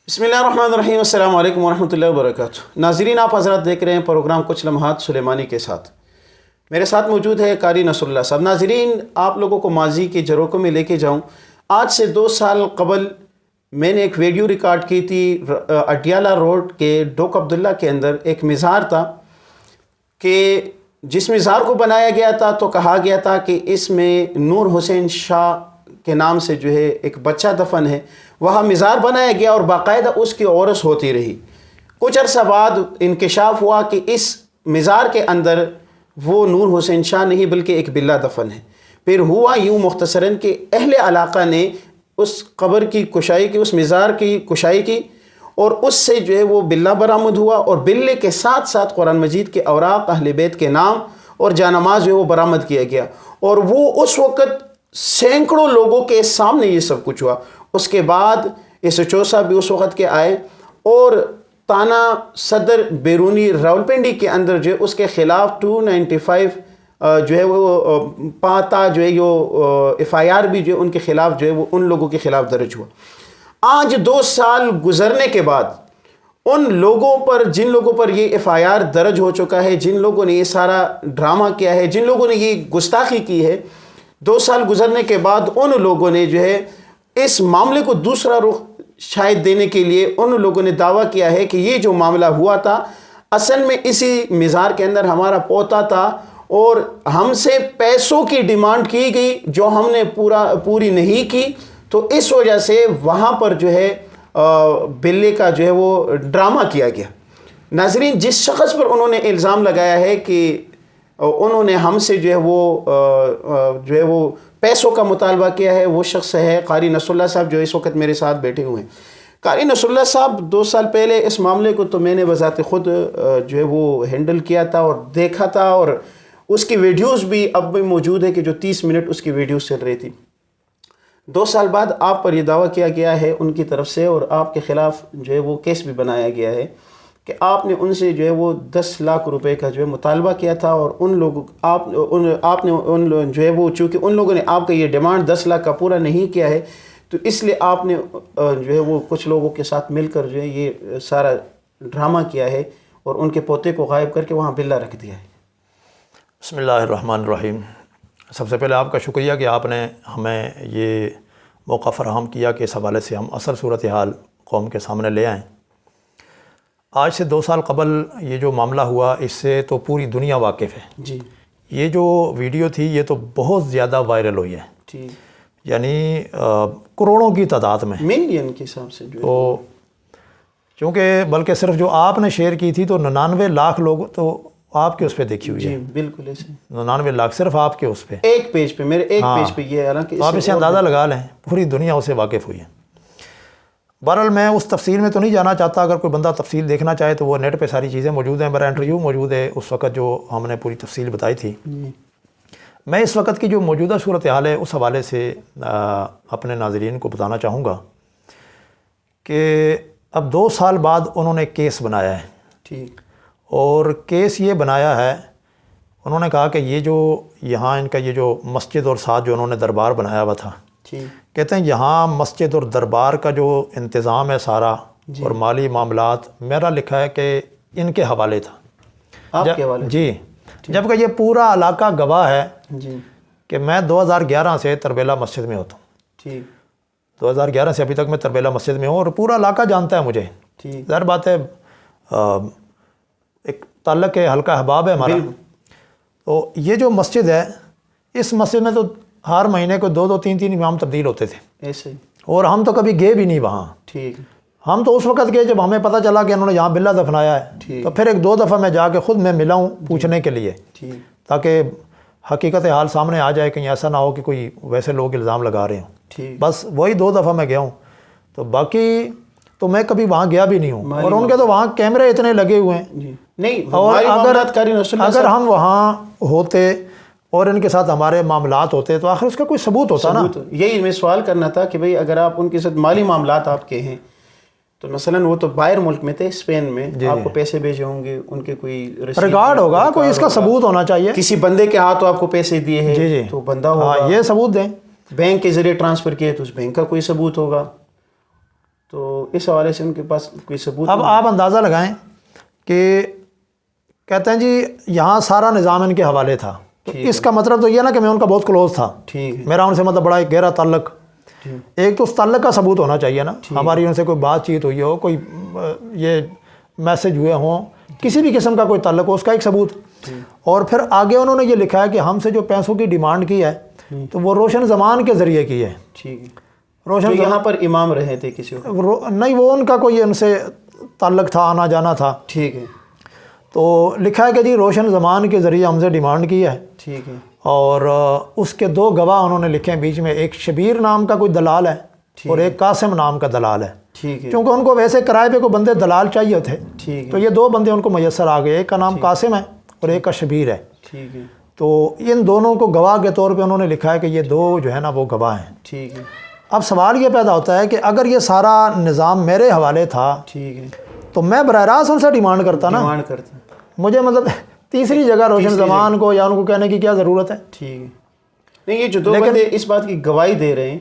بسم اللہ الرحمن الرحیم، السلام علیکم ورحمۃ اللہ وبرکاتہ۔ ناظرین، آپ حضرات دیکھ رہے ہیں پروگرام کچھ لمحات سلیمانی کے ساتھ۔ میرے ساتھ موجود ہے قاری نصر اللہ صاحب۔ ناظرین، آپ لوگوں کو ماضی کے جروکوں میں لے کے جاؤں۔ آج سے 2 سال قبل میں نے ایک ویڈیو ریکارڈ کی تھی۔ اٹیالہ روڈ کے ڈوک عبداللہ کے اندر ایک مزار تھا کہ جس مزار کو بنایا گیا تھا تو کہا گیا تھا کہ اس میں نور حسین شاہ کے نام سے جو ہے ایک بچہ دفن ہے۔ وہاں مزار بنایا گیا اور باقاعدہ اس کی عورس ہوتی رہی۔ کچھ عرصہ بعد انکشاف ہوا کہ اس مزار کے اندر وہ نور حسین شاہ نہیں بلکہ ایک بلہ دفن ہے۔ پھر ہوا یوں مختصراً کہ اہل علاقہ نے اس قبر کی کشائی کی، اس مزار کی کشائی کی، اور اس سے جو ہے وہ بلہ برآمد ہوا، اور بلے کے ساتھ ساتھ قرآن مجید کے اوراق، اہل بیت کے نام اور جانماز جو ہے وہ برآمد کیا گیا، اور وہ اس وقت سینکڑوں لوگوں کے سامنے یہ سب کچھ ہوا۔ اس کے بعد ایس ایچ او صاحب بھی اس وقت کے آئے اور تانا صدر بیرونی راولپنڈی کے اندر جو ہے اس کے خلاف 295 جو ہے وہ پاتا جو ہے یہ ایف آئی آر بھی جو ہے ان کے خلاف جو ہے وہ ان لوگوں کے خلاف درج ہوا۔ آج 2 سال گزرنے کے بعد ان لوگوں پر، جن لوگوں پر یہ ایف آئی آر درج ہو چکا ہے، جن لوگوں نے یہ سارا ڈرامہ کیا ہے، جن لوگوں نے یہ گستاخی کی ہے، 2 سال گزرنے کے بعد ان لوگوں نے جو ہے اس معاملے کو دوسرا رخ شاید دینے کے لیے ان لوگوں نے دعویٰ کیا ہے کہ یہ جو معاملہ ہوا تھا اصل میں اسی مزار کے اندر ہمارا پوتا تھا اور ہم سے پیسوں کی ڈیمانڈ کی گئی جو ہم نے پوری نہیں کی، تو اس وجہ سے وہاں پر جو ہے بلے کا جو ہے وہ ڈرامہ کیا گیا۔ ناظرین، جس شخص پر انہوں نے الزام لگایا ہے کہ انہوں نے ہم سے جو ہے وہ پیسوں کا مطالبہ کیا ہے، وہ شخص ہے قاری نصر اللہ صاحب جو اس وقت میرے ساتھ بیٹھے ہوئے ہیں۔ قاری نصر اللہ صاحب 2 سال پہلے اس معاملے کو تو میں نے بذات خود جو ہے وہ ہینڈل کیا تھا اور دیکھا تھا، اور اس کی ویڈیوز بھی اب بھی موجود ہے کہ جو 30 منٹ اس کی ویڈیوز چل رہی تھی۔ 2 سال بعد آپ پر یہ دعویٰ کیا گیا ہے ان کی طرف سے، اور آپ کے خلاف جو ہے وہ کیس بھی بنایا گیا ہے کہ آپ نے ان سے جو ہے وہ 10 لاکھ روپے کا جو ہے مطالبہ کیا تھا، اور ان لوگوں آپ نے جو ہے وہ چونکہ ان لوگوں نے آپ کا یہ ڈیمانڈ 10 لاکھ کا پورا نہیں کیا ہے، تو اس لیے آپ نے جو ہے وہ کچھ لوگوں کے ساتھ مل کر جو ہے یہ سارا ڈرامہ کیا ہے اور ان کے پوتے کو غائب کر کے وہاں بلہ رکھ دیا ہے۔ بسم اللہ الرحمن الرحیم۔ سب سے پہلے آپ کا شکریہ کہ آپ نے ہمیں یہ موقع فراہم کیا کہ اس حوالے سے ہم اصل صورتحال قوم کے سامنے لے آئیں۔ آج سے 2 سال قبل یہ جو معاملہ ہوا اس سے تو پوری دنیا واقف ہے۔ جی، یہ جو ویڈیو تھی یہ تو بہت زیادہ وائرل ہوئی ہے، ٹھیک، یعنی کروڑوں کی تعداد میں، ملین کے حساب سے جو ہے تو چونکہ بلکہ صرف جو آپ نے شیئر کی تھی تو 99 لاکھ لوگ تو آپ کے اس پہ دیکھی ہوئی ہے۔ جی بالکل ایسے 99 لاکھ صرف آپ کے اس پہ، ایک پیج پہ، میرے ایک پیج پہ یہ ہے، حالانکہ آپ اسے اندازہ لگا لیں پوری دنیا اسے واقف ہوئی ہے۔ بہرحال میں اس تفصیل میں تو نہیں جانا چاہتا، اگر کوئی بندہ تفصیل دیکھنا چاہے تو وہ نیٹ پہ ساری چیزیں موجود ہیں، میرا انٹرویو موجود ہے اس وقت جو ہم نے پوری تفصیل بتائی تھی۔ میں اس وقت کی جو موجودہ صورتحال ہے اس حوالے سے اپنے ناظرین کو بتانا چاہوں گا کہ اب 2 سال بعد انہوں نے کیس بنایا ہے، ٹھیک، اور کیس یہ بنایا ہے، انہوں نے کہا کہ یہ جو یہاں ان کا یہ جو مسجد اور ساتھ جو انہوں نے دربار بنایا ہوا تھا، کہتے ہیں یہاں مسجد اور دربار کا جو انتظام ہے سارا اور مالی معاملات میرا لکھا ہے کہ ان کے حوالے تھا، آپ کے حوالے؟ جی، جبکہ یہ پورا علاقہ گواہ ہے جی کہ میں 2011 سے تربیلا مسجد میں ہوتا ہوں، ٹھیک، 2011 سے ابھی تک میں تربیلا مسجد میں ہوں اور پورا علاقہ جانتا ہے مجھے۔ ٹھیک، ظاہر بات ہے ایک تعلق حلقہ احباب ہے ہمارا، تو یہ جو مسجد ہے اس مسجد میں تو ہر مہینے کو 2 3 امام تبدیل ہوتے تھے، ایسے، اور ہم تو کبھی گئے بھی نہیں وہاں۔ ٹھیک، ہم تو اس وقت گئے جب ہمیں پتہ چلا کہ انہوں نے یہاں بلہ دفنایا ہے، تو پھر 1 2 دفعہ میں جا کے خود میں ملا ہوں پوچھنے کے لیے، تاکہ حقیقت حال سامنے آ جائے، کہیں ایسا نہ ہو کہ کوئی ویسے لوگ الزام لگا رہے ہوں۔ بس وہی 2 دفعہ میں گیا ہوں، تو باقی تو میں کبھی وہاں گیا بھی نہیں ہوں، اور ان کے تو وہاں کیمرے اتنے لگے ہوئے ہیں، نہیں، اور اگر ہم وہاں ہوتے اور ان کے ساتھ ہمارے معاملات ہوتے تو آخر اس کا کوئی ثبوت ہوتا نا۔ یہی میں سوال کرنا تھا کہ بھئی اگر آپ ان کے ساتھ مالی معاملات آپ کے ہیں تو مثلا وہ تو باہر ملک میں تھے، اسپین میں، آپ کو پیسے بھیجے ہوں گے، ان کے کوئی ریکارڈ ہوگا، کوئی اس کا ثبوت ہونا چاہیے، کسی بندے کے ہاتھوں آپ کو پیسے دیے ہیں تو بندہ ہوگا، یہ ثبوت دیں، بینک کے ذریعے ٹرانسفر کیے تو اس بینک کا کوئی ثبوت ہوگا، تو اس حوالے سے ان کے پاس کوئی ثبوت؟ اب آپ اندازہ لگائیں کہ کہتے ہیں جی یہاں سارا نظام ان کے حوالے تھا، تو اس کا مطلب تو یہ نا کہ میں ان کا بہت کلوز تھا، ٹھیک ہے، میرا ان سے مطلب بڑا ایک گہرا تعلق. ایک تو اس تعلق کا ثبوت ہونا چاہیے نا، ہماری ان سے کوئی بات چیت ہوئی ہو، کوئی یہ میسج ہوئے ہوں، کسی بھی قسم کا کوئی تعلق ہو، اس کا ایک ثبوت. اور پھر آگے انہوں نے یہ لکھا ہے کہ ہم سے جو پیسوں کی ڈیمانڈ کی ہے تو وہ روشن زمان کے ذریعے کی ہے. ٹھیک ہے. روشن یہاں پر امام رہے تھے کسی کو؟ نہیں، وہ ان کا کوئی ان سے تعلق تھا، آنا جانا تھا. ٹھیک ہے. تو لکھا ہے کہ جی روشن زمان کے ذریعے ہم سے ڈیمانڈ کی ہے. ٹھیک ہے. اور اس کے 2 گواہ انہوں نے لکھے ہیں بیچ میں، ایک شبیر نام کا کوئی دلال ہے اور ایک قاسم نام کا دلال ہے. ٹھیک ہے. کیونکہ ان کو ویسے کرائے پہ کوئی بندے دلال چاہیے تھے، ٹھیک ہے. تو یہ 2 بندے ان کو میسر آ گئے، ایک کا نام قاسم ہے اور ایک کا شبیر ہے. ٹھیک ہے. تو ان دونوں کو گواہ کے طور پہ انہوں نے لکھا ہے کہ یہ 2 جو ہے نا وہ گواہ ہیں. ٹھیک ہے. اب سوال یہ پیدا ہوتا ہے کہ اگر یہ سارا نظام میرے حوالے تھا ٹھیک ہے، تو میں براہ راست ان سے ڈیمانڈ کرتا نا، ڈیمانڈ کرتے. مجھے مطلب تیسری جگہ روشن زمان کو یا ان کو کہنے کی کیا ضرورت ہے؟ ٹھیک ہے. نہیں، یہ جو 2 بندے اس بات کی گواہی دے رہے ہیں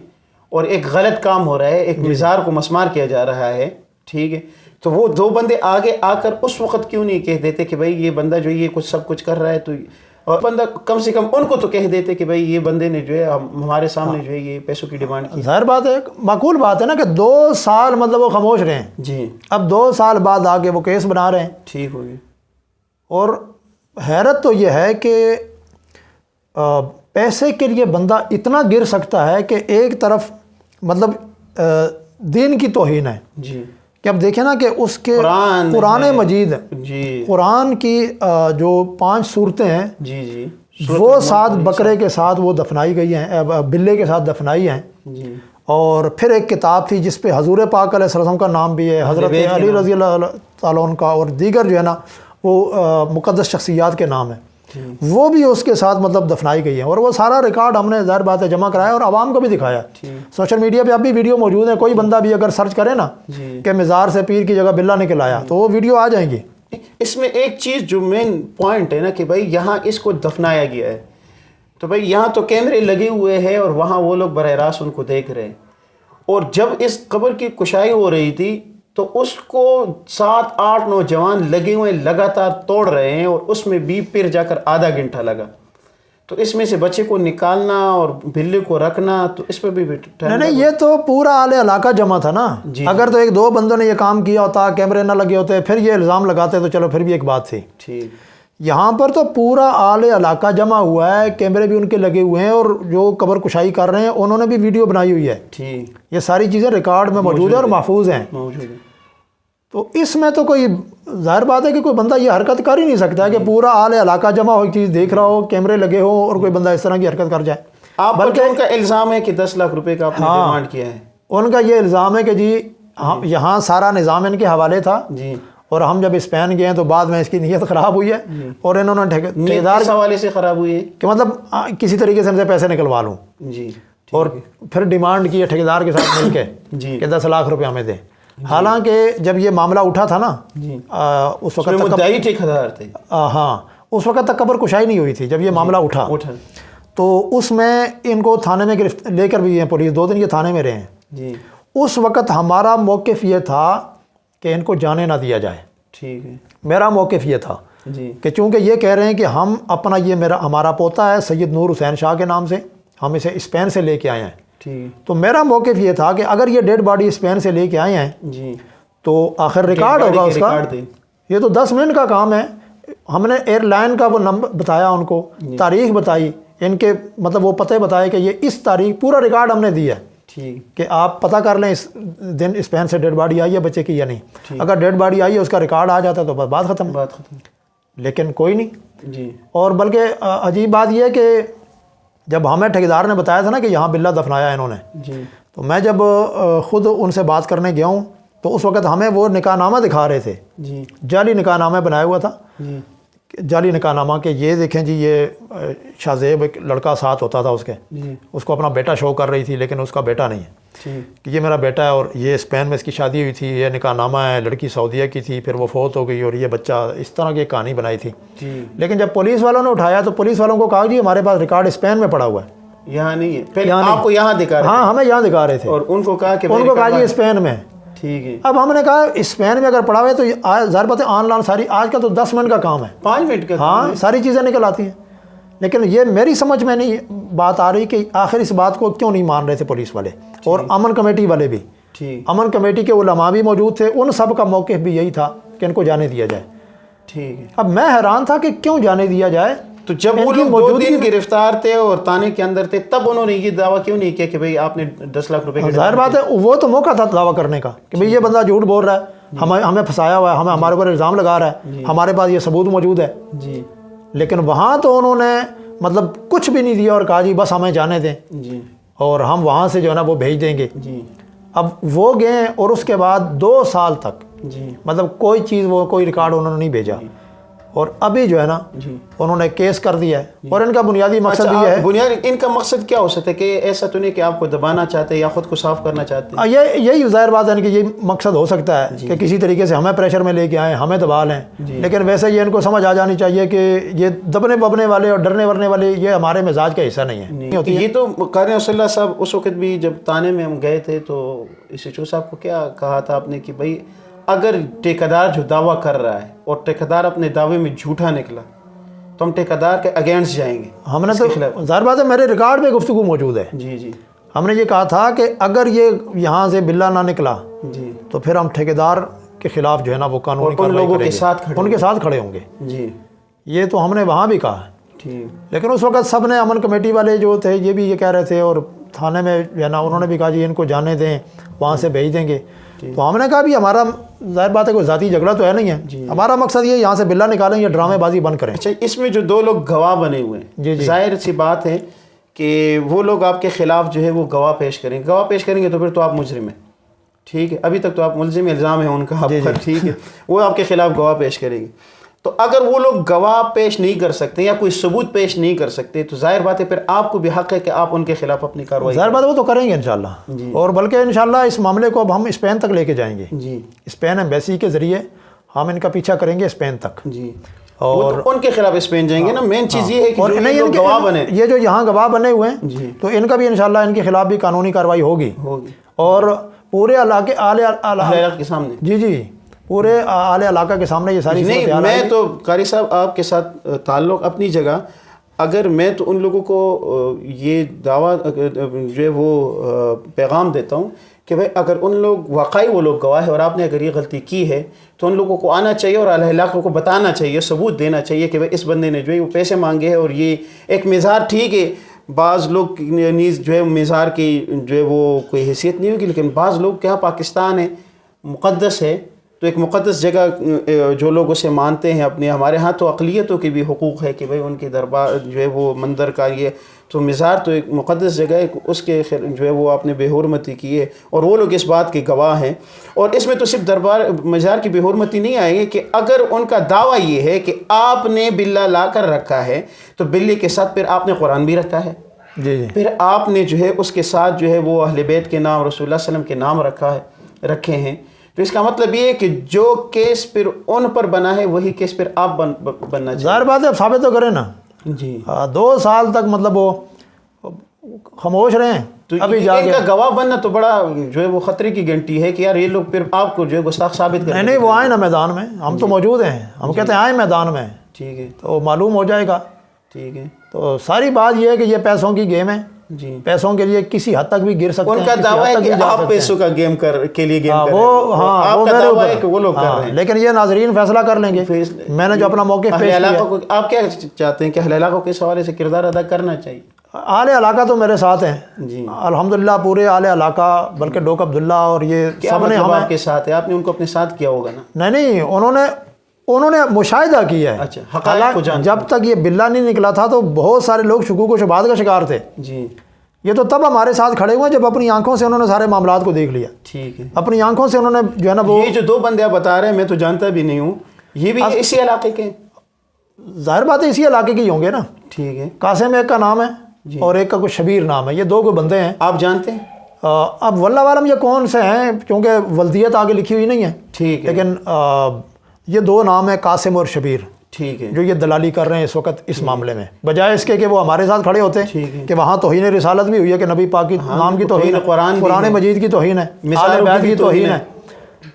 اور ایک غلط کام ہو رہا ہے، ایک مزار کو مسمار کیا جا رہا ہے، ٹھیک ہے، تو وہ 2 بندے آگے آ کر اس وقت کیوں نہیں کہہ دیتے کہ بھائی یہ بندہ جو یہ کچھ سب کچھ کر رہا ہے، تو اور بندہ کم سے کم ان کو تو کہہ دیتے کہ بھائی یہ بندے نے جو ہے ہمارے سامنے جو ہے یہ پیسوں کی ڈیمانڈ کی. ظاہر بات ہے، معقول بات ہے نا کہ 2 سال مطلب وہ خاموش رہے ہیں. جی. اب 2 سال بعد آگے وہ کیس بنا رہے ہیں. ٹھیک ہو گیا. اور حیرت تو یہ ہے کہ پیسے کے لیے بندہ اتنا گر سکتا ہے کہ ایک طرف مطلب دین کی توہین ہے. جی. کہ اب دیکھیں نا کہ اس کے قرآن مجید، جی، قرآن کی جو 5 صورتیں ہیں، جی جی، وہ 7 بکرے کے ساتھ وہ دفنائی گئی ہیں، بلے کے ساتھ دفنائی ہیں. جی. اور پھر ایک کتاب تھی جس پہ حضور پاک علیہ السلام کا نام بھی ہے، حضرت علی رضی اللہ تعالیٰ عنہ کا، اور دیگر جو ہے نا وہ مقدس شخصیات کے نام ہیں، وہ بھی اس کے ساتھ مطلب دفنائی گئی ہیں. اور وہ سارا ریکارڈ ہم نے ظاہر بات ہے جمع کرایا اور عوام کو بھی دکھایا. سوشل میڈیا پہ اب بھی ویڈیو موجود ہیں، کوئی بندہ بھی اگر سرچ کرے نا کہ مزار سے پیر کی جگہ بلا نکل آیا تو وہ ویڈیو آ جائیں گی. اس میں ایک چیز جو مین پوائنٹ ہے نا کہ بھائی یہاں اس کو دفنایا گیا ہے، تو بھائی یہاں تو کیمرے لگے ہوئے ہیں اور وہاں وہ لوگ براہ راست ان کو دیکھ رہے ہیں. اور جب اس قبر کی کشائی ہو رہی تھی تو اس کو 7-8 نوجوان لگے ہوئے لگاتار توڑ رہے ہیں، اور اس میں بھی پھر جا کر آدھا گھنٹہ لگا. تو اس میں سے بچے کو نکالنا اور بلے کو رکھنا، تو اس پہ بھی نہیں، یہ تو پورا اہل علاقہ جمع تھا نا. اگر تو 1-2 بندوں نے یہ کام کیا ہوتا، کیمرے نہ لگے ہوتے، پھر یہ الزام لگاتے تو چلو پھر بھی ایک بات تھی. ٹھیک. یہاں پر تو پورا اہل علاقہ جمع ہوا ہے، کیمرے بھی ان کے لگے ہوئے ہیں، اور جو قبر کشائی کر رہے ہیں انہوں نے بھی ویڈیو بنائی ہوئی ہے. ٹھیک. یہ ساری چیزیں ریکارڈ میں موجود ہیں اور محفوظ ہیں. تو اس میں تو کوئی ظاہر بات ہے کہ کوئی بندہ یہ حرکت کر ہی نہیں سکتا ہے کہ پورا اہل علاقہ جمع ہو، ایک چیز دیکھ رہا ہو، کیمرے لگے ہو، اور کوئی بندہ اس طرح کی حرکت کر جائے. بلکہ ان کا الزام ہے کہ 10 لاکھ روپے کا آپ نے ڈیمانڈ کیا ہے. ان کا یہ الزام ہے کہ جی یہاں سارا نظام ان کے حوالے تھا، جی، اور ہم جب اسپین گئے ہیں تو بعد میں اس کی نیت خراب ہوئی ہے، اور انہوں نے ٹھیکیدار اس حوالے سے خراب ہوئی ہے کہ مطلب کسی طریقے سے ان سے پیسے نکلوا لوں. جی. اور پھر ڈیمانڈ کی ہے ٹھیکیدار کے ساتھ مل کے جی کہ 10 لاکھ روپے ہمیں دیں. حالانکہ جب یہ معاملہ اٹھا تھا نا اس وقت تک مدعی ٹھیکیدار تھے. ہاں، اس وقت تک قبر کشائی نہیں ہوئی تھی. جب یہ معاملہ اٹھا تو اس میں ان کو تھانے میں لے کر بھی ہیں پولیس، 2 دن یہ تھانے میں رہے ہیں. جی. اس وقت ہمارا موقف یہ تھا کہ ان کو جانے نہ دیا جائے. ٹھیک ہے. میرا موقف یہ تھا جی کہ چونکہ یہ کہہ رہے ہیں کہ ہم اپنا یہ ہمارا پوتا ہے سید نور حسین شاہ کے نام سے، ہم اسے اسپین سے لے کے آئے ہیں. تو میرا موقف یہ تھا کہ اگر یہ ڈیڈ باڈی اسپین سے لے کے آئے ہیں جی تو آخر ریکارڈ ہوگا اس کا. یہ تو 10 منٹ کا کام ہے. ہم نے ایئر لائن کا وہ نمبر بتایا، ان کو تاریخ بتائی، ان کے مطلب وہ پتے بتائے کہ یہ اس تاریخ، پورا ریکارڈ ہم نے دیا کہ آپ پتہ کر لیں اس دن اسپین سے ڈیڈ باڈی آئی ہے بچے کی یا نہیں. اگر ڈیڈ باڈی آئی ہے اس کا ریکارڈ آ جاتا تو بات ختم. لیکن کوئی نہیں. جی. اور بلکہ عجیب بات یہ ہے کہ جب ہمیں ٹھیکیدار نے بتایا تھا نا کہ یہاں بلہ دفنایا انہوں نے، جی، تو میں جب خود ان سے بات کرنے گیا ہوں تو اس وقت ہمیں وہ نکاح نامہ دکھا رہے تھے. جی. جعلی نکاح نامہ بنایا ہوا تھا. جی. جعلی نکاح نامہ کہ یہ دیکھیں جی یہ شاہ زیب ایک لڑکا ساتھ ہوتا تھا اس کے، اس کو اپنا بیٹا شو کر رہی تھی لیکن اس کا بیٹا نہیں ہے، کہ یہ میرا بیٹا ہے اور یہ اسپین میں اس کی شادی ہوئی تھی، یہ نکاح نامہ ہے، لڑکی سعودیہ کی تھی، پھر وہ فوت ہو گئی اور یہ بچہ، اس طرح کی ایک کہانی بنائی تھی. لیکن جب پولیس والوں نے اٹھایا تو پولیس والوں کو کہا جی ہمارے پاس ریکارڈ اسپین میں پڑا ہوا ہے، یہاں نہیں ہے. پہلے آپ کو یہاں دکھا رہے. ہاں، ہمیں یہاں دکھا رہے تھے، اور ان کو کہا کہ ان کو کہا جی اسپین میں. ٹھیک ہے. اب ہم نے کہا اسپین میں اگر پڑھا ہوا ہے تو ظاہر بات ہے آن لائن ساری آج کل تو 10 منٹ کا کام ہے, 5 منٹ کا. ہاں ساری چیزیں نکل آتی ہیں. لیکن یہ میری سمجھ میں نہیں بات آ رہی کہ آخر اس بات کو کیوں نہیں مان رہے تھے پولیس والے اور امن کمیٹی والے بھی. ٹھیک. امن کمیٹی کے علماء بھی موجود تھے, ان سب کا موقف بھی یہی تھا کہ ان کو جانے دیا جائے. ٹھیک ہے. اب میں حیران تھا کہ کیوں جانے دیا جائے. تو جب وہ لوگ 2 دن گرفتار تھے اور تانے کے اندر تھے تب انہوں نے یہ دعویٰ کیوں نہیں کیا کہ بھئی آپ نے 10 لاکھ روپے. ظاہر بات ہے وہ تو موقع تھا دعویٰ کرنے کا کہ بھئی یہ بندہ جھوٹ بول رہا ہے, ہمیں پھنسایا ہوا ہے, ہمارے اوپر الزام لگا رہا ہے, ہمارے پاس یہ ثبوت موجود ہے. جی. لیکن وہاں تو انہوں نے مطلب کچھ بھی نہیں دیا اور کہا جی بس ہمیں جانے دیں جی. اور ہم وہاں سے جو ہے نا وہ بھیج دیں گے. جی. اب وہ گئے اور اس کے بعد 2 سال تک جی. مطلب کوئی چیز وہ کوئی ریکارڈ انہوں نے نہیں بھیجا. اور ابھی جو ہے نا انہوں نے کیس کر دیا ہے اور ان کا بنیادی مقصد یہ ہے. بنیادی ان کا مقصد کیا ہو سکتا ہے کہ ایسا تو نہیں کہ آپ کو دبانا چاہتے یا خود کو صاف کرنا چاہتے ہیں. یہی ظاہر بات ہے کہ یہ مقصد ہو سکتا ہے کہ کسی طریقے سے ہمیں پریشر میں لے کے آئیں, ہمیں دبا لیں. لیکن ویسے یہ ان کو سمجھ آ جانی چاہیے کہ یہ دبنے ببنے والے اور ڈرنے ورنے والے یہ ہمارے مزاج کا حصہ نہیں ہے. یہ تو قاری نصر اللہ صاحب اس وقت بھی جب تانے میں ہم گئے تھے تو ایسیچو صاحب کو کیا کہا تھا آپ نے کہ بھائی اگر ٹھیکیدار جو دعویٰ کر رہا ہے اور ٹھیکیدار اپنے دعوے میں جھوٹا نکلا تو ہم ٹھیکیدار کے اگینسٹ جائیں گے. ہم نے تو ظاہر بات ہے میرے ریکارڈ میں گفتگو موجود ہے. جی. جی. ہم نے یہ کہا تھا کہ اگر یہ یہاں سے بلا نہ نکلا جی تو پھر ہم ٹھیکیدار کے خلاف جو ہے نا وہ قانونی کارروائی کریں گے, ان کے ساتھ کھڑے ہوں گے. جی. یہ تو ہم نے وہاں بھی کہا. ٹھیک. لیکن اس وقت سب نے امن کمیٹی والے جو تھے یہ بھی یہ کہہ رہے تھے اور تھانے میں جو ہے نا انہوں نے بھی کہا جی ان کو جانے دیں, وہاں سے بھیج دیں گے. تو ہم نے کہا بھی ہمارا ظاہر بات ہے کوئی ذاتی جھگڑا تو ہے نہیں ہے, ہمارا مقصد یہ یہاں سے بلا نکالیں, یہ ڈرامے بازی بند کریں. اچھا اس میں جو 2 لوگ گواہ بنے ہوئے ہیں ظاہر سی بات ہے کہ وہ لوگ آپ کے خلاف جو ہے وہ گواہ پیش کریں گے. گواہ پیش کریں گے تو پھر تو آپ مجرم ہیں. ٹھیک ہے, ابھی تک تو آپ ملزم الزام ہے ان کا آپ پر. ٹھیک ہے, وہ آپ کے خلاف گواہ پیش کریں گے. تو اگر وہ لوگ گواہ پیش نہیں کر سکتے یا کوئی ثبوت پیش نہیں کر سکتے تو ظاہر بات ہے پھر آپ کو بھی حق ہے کہ آپ ان کے خلاف اپنی کارروائی. ظاہر بات ہے وہ تو کریں گے انشاءاللہ. اور بلکہ انشاءاللہ اس معاملے کو اب ہم اسپین تک لے کے جائیں گے. جی. اسپین ایمبیسی کے ذریعے ہم ان کا پیچھا کریں گے اسپین تک. جی. اور ان کے خلاف اسپین جائیں گے نا. مین چیز یہ ہے کہ جو یہ لوگ گواہ بنے, یہ جو یہاں گواہ بنے ہوئے ہیں تو ان کا بھی انشاءاللہ ان کے خلاف بھی قانونی کارروائی ہوگی. اور پورے علاقے علاقے کے سامنے. جی پورے اعلی علاقہ کے سامنے یہ ساری نہیں. میں تو قاری صاحب آپ کے ساتھ تعلق اپنی جگہ, اگر میں تو ان لوگوں کو یہ دعویٰ جو ہے وہ پیغام دیتا ہوں کہ بھائی اگر ان لوگ واقعی وہ لوگ گواہ ہے اور آپ نے اگر یہ غلطی کی ہے تو ان لوگوں کو آنا چاہیے اور اہل علاقوں کو بتانا چاہیے, ثبوت دینا چاہیے کہ بھائی اس بندے نے جو ہے وہ پیسے مانگے ہیں. اور یہ ایک مزار ٹھیک ہے, بعض لوگ نیز جو ہے مزار کی جو ہے وہ کوئی حیثیت نہیں ہوگی, لیکن بعض لوگ کیا پاکستان ہے مقدس ہے تو ایک مقدس جگہ جو لوگ اسے مانتے ہیں اپنے, ہمارے ہاں تو اقلیتوں کی بھی حقوق ہے کہ بھئی ان کی دربار جو ہے وہ مندر کا یہ تو مزار تو ایک مقدس جگہ ہے, اس کے جو ہے وہ آپ نے بے حرمتی کی ہے اور وہ لوگ اس بات کے گواہ ہیں. اور اس میں تو صرف مزار کی بے حرمتی نہیں آئے گی کہ اگر ان کا دعویٰ یہ ہے کہ آپ نے بلہ لا کر رکھا ہے تو بلی کے ساتھ پھر آپ نے قرآن بھی رکھا ہے. جی. پھر آپ نے جو ہے اس کے ساتھ جو ہے وہ اہل بیت کے نام رسول اللہ صلی اللہ علیہ وسلم کے نام رکھے ہیں. تو اس کا مطلب یہ ہے کہ جو کیس پھر ان پر بنا ہے وہی کیس پھر آپ بننا چاہیے. ظاہر بات ہے اب ثابت تو کریں نا. جی. 2 سال تک مطلب وہ خاموش رہے ہیں. تو ابھی ان کا گواہ بننا تو بڑا جو ہے وہ خطرے کی گھنٹی ہے کہ یار یہ لوگ پھر آپ کو جو ہے گستاخ ثابت کریں. نہیں وہ آئیں نا میدان میں, ہم تو موجود ہیں, ہم کہتے ہیں آئیں میدان میں. ٹھیک ہے, تو معلوم ہو جائے گا. ٹھیک ہے. تو ساری بات یہ ہے کہ یہ پیسوں کی گیم ہے. جی. پیسوں کے لیے کسی حد تک بھی گر سکتے ہیں. ان کا دعویٰ ہے کہ آپ پیسوں کا گیم کے لیے گیم کر رہے ہیں. آپ کا دعویٰ ہے کہ وہ لوگ کر رہے ہیں. لیکن یہ ناظرین فیصلہ کر لیں گے. میں نے جو اپنا موقف پیش کیا. آپ کیا چاہتے ہیں کہ اہل علاقوں کے حوالے سے کردار ادا کرنا چاہیے؟ اعلی علاقہ تو میرے ساتھ ہیں. جی. الحمدللہ پورے اعلی علاقہ, بلکہ ڈوک عبداللہ اور یہ سب نے آپ کے ساتھ ہے. آپ نے ان کو اپنے ساتھ کیا ہوگا نا؟ نہیں انہوں نے مشاہدہ کیا ہے. اچھا, حقائق کو جانتے. جب تک یہ بلہ نہیں نکلا تھا تو بہت سارے لوگ شکوک و شبہات کا شکار تھے. جی. یہ تو تب ہمارے ساتھ کھڑے ہوئے جب اپنی آنکھوں سے انہوں نے سارے معاملات کو دیکھ لیا. ٹھیک ہے. اپنی آنکھوں سے انہوں نے جو ہے نا وہ یہ جو 2 بندے آپ بتا رہے ہیں میں تو جانتا بھی نہیں ہوں, یہ بھی اسی علاقے کے؟ ظاہر بات ہے اسی علاقے کے ہی ہوں گے نا. ٹھیک ہے. قاسم ایک کا نام ہے اور ایک کا کوئی شبیر نام ہے. یہ 2 کوئی بندے ہیں. آپ جانتے ہیں؟ اب واللہ عالم یہ کون سے ہیں کیونکہ ولدیت آگے لکھی ہوئی نہیں ہے. ٹھیک ہے. لیکن یہ 2 نام ہیں قاسم اور شبیر. ٹھیک ہے. جو یہ دلالی کر رہے ہیں اس وقت اس معاملے میں, بجائے اس کے کہ وہ ہمارے ساتھ کھڑے ہوتے ہیں کہ وہاں توہین رسالت بھی ہوئی ہے کہ نبی پاک کی نام کی توہین ہے, قرآن مجید کی توہین ہے, اہل بیت کی توہین ہے.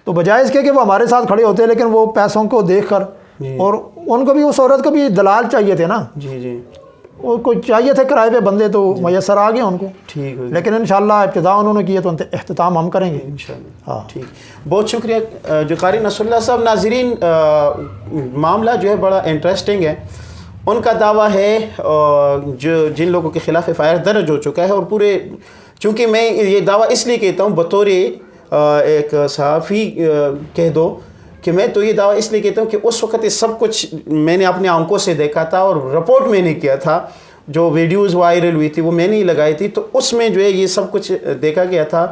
تو بجائے اس کے کہ وہ ہمارے ساتھ کھڑے ہوتے لیکن وہ پیسوں کو دیکھ کر، اور ان کو بھی اس عورت کو بھی دلال چاہیے تھے نا، جی جی وہ کوئی چاہیے تھے کرائے پہ بندے، تو میسر آ گئے ان کو. ٹھیک ہے لیکن انشاءاللہ ابتدا انہوں نے کیے تو اختتام ہم کریں گے انشاءاللہ. ہاں. ٹھیک، بہت شکریہ جو قاری نصر اللہ صاحب. ناظرین معاملہ جو ہے بڑا انٹرسٹنگ ہے. ان کا دعویٰ ہے جو جن لوگوں کے خلاف ایف آئی آر درج ہو چکا ہے، اور پورے، چونکہ میں یہ دعویٰ اس لیے کہتا ہوں بطور ایک صحافی کہہ دو کہ میں تو یہ دعویٰ اس لیے کہتا ہوں کہ اس وقت یہ سب کچھ میں نے اپنے آنکھوں سے دیکھا تھا، اور رپورٹ میں نے کیا تھا. جو ویڈیوز وائرل ہوئی تھی وہ میں نے ہی لگائی تھی، تو اس میں جو ہے یہ سب کچھ دیکھا گیا تھا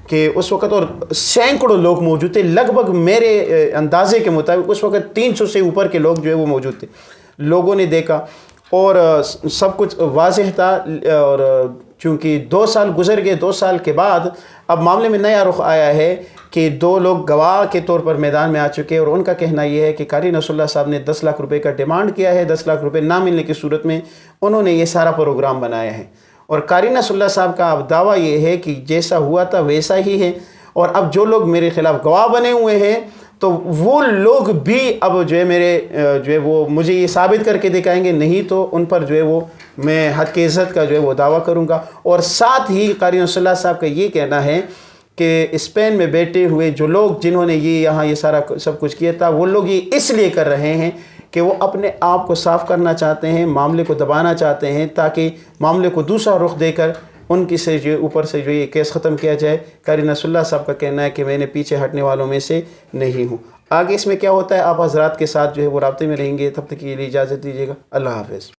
کہ اس وقت، اور سینکڑوں لوگ موجود تھے، لگ بھگ میرے اندازے کے مطابق اس وقت 300 سے اوپر کے لوگ جو ہے وہ موجود تھے. لوگوں نے دیکھا اور سب کچھ واضح تھا. اور چونکہ 2 سال گزر گئے، 2 سال کے بعد اب معاملے میں نیا رخ آیا ہے کہ 2 لوگ گواہ کے طور پر میدان میں آ چکے، اور ان کا کہنا یہ ہے کہ قاری نصر اللہ صاحب نے 10 لاکھ روپے کا ڈیمانڈ کیا ہے. 10 لاکھ روپے نہ ملنے کی صورت میں انہوں نے یہ سارا پروگرام بنایا ہے. اور قاری نصر اللہ صاحب کا اب دعویٰ یہ ہے کہ جیسا ہوا تھا ویسا ہی ہے، اور اب جو لوگ میرے خلاف گواہ بنے ہوئے ہیں تو وہ لوگ بھی اب جو ہے میرے جو ہے وہ مجھے یہ ثابت کر کے دکھائیں گے، نہیں تو ان پر جو ہے وہ میں حد کی عزت کا جو ہے وہ دعویٰ کروں گا. اور ساتھ ہی قاری نصر اللہ صاحب کا یہ کہنا ہے کہ اسپین میں بیٹھے ہوئے جو لوگ جنہوں نے یہاں یہ سارا سب کچھ کیا تھا، وہ لوگ یہ اس لیے کر رہے ہیں کہ وہ اپنے آپ کو صاف کرنا چاہتے ہیں، معاملے کو دبانا چاہتے ہیں، تاکہ معاملے کو دوسرا رخ دے کر ان کی سے جو اوپر سے جو یہ کیس ختم کیا جائے. قاری نصر اللہ صاحب کا کہنا ہے کہ میں نے پیچھے ہٹنے والوں میں سے نہیں ہوں. آگے اس میں کیا ہوتا ہے آپ حضرات کے ساتھ جو ہے وہ رابطے میں رہیں گے. تب تک کے لیے اجازت دیجیے گا. اللہ حافظ.